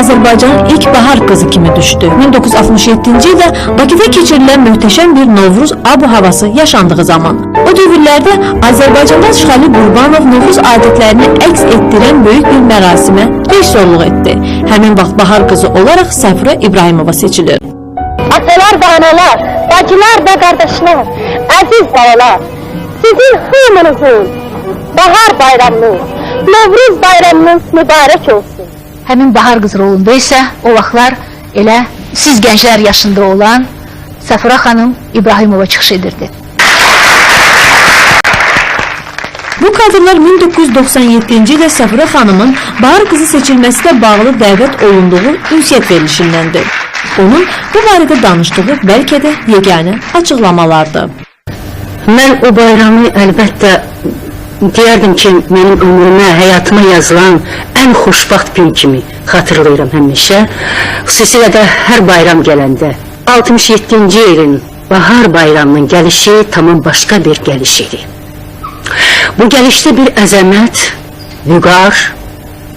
Azərbaycanın ilk bahar qızı kimi düşdü. 1967-ci ildə Bakıda keçirilən möhtəşəm bir Novruz abu-havası yaşandığı zaman. O dövrlərdə Azərbaycanda Şıxəli Qurbanov Novruz adətlərini əks etdirən böyük bir mərasimə rejissorluq etdi. Həmin vaxt bahar qızı olaraq Səfirə İbrahimova seçilir. Atalar da analar, bacılar da qardaşlar, əziz balalar, sizin hamınızın bahar bayramınız, Novruz bayramınız mübarək olsun. Həmin bahar qız rolunda isə o vaxtlar elə siz gənclər yaşında olan Səfirə xanım İbrahimova çıxış edirdi. Bu kadrlar 1997-ci ildə Səfirə xanımın bahar qızı seçilməsilə bağlı dəvət olunduğu ünsiyyət verilişindəndir. Onun bu barədə danışdığı bəlkə də yeganə açıqlamalardır. Mən o bayramı əlbəttə deyərdim ki, mənim ömrümə, həyatıma yazılan ən xoşbaxt gün kimi xatırlayıram həmişə. Xüsusilə də hər bayram gələndə. 67-ci ilin bahar bayramının gəlişi tamam başqa bir gəliş idi. Bu gəlişdə bir əzəmət, vüqar,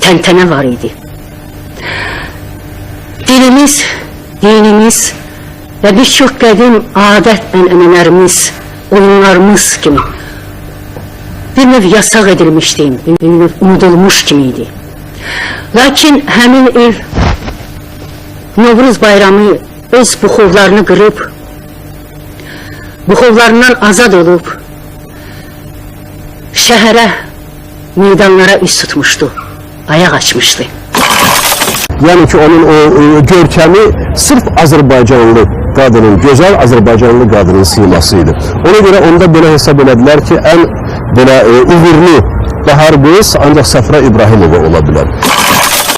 təntənə var idi. Dilimiz, dinimiz və bir çox qədim adət-ənənələrimiz, oyunlarımız kimi bir növ yasaq edilmişdi, bir növ unudulmuş kimiydi. Lakin həmin il Novruz bayramı öz buxovlarını qırıb, buxovlarından azad olub, şəhərə, meydanlara üst tutmuşdu, ayaq açmışdı. Yani ki onun o görkəmi sırf Azərbaycanlı qadının, gözəl Azərbaycanlı qadının simasıydı. Ona görə onda belə hesab elədilər ki, ən belə uğurlu bahar qız ancaq Səfirə İbrahimova ola bilər.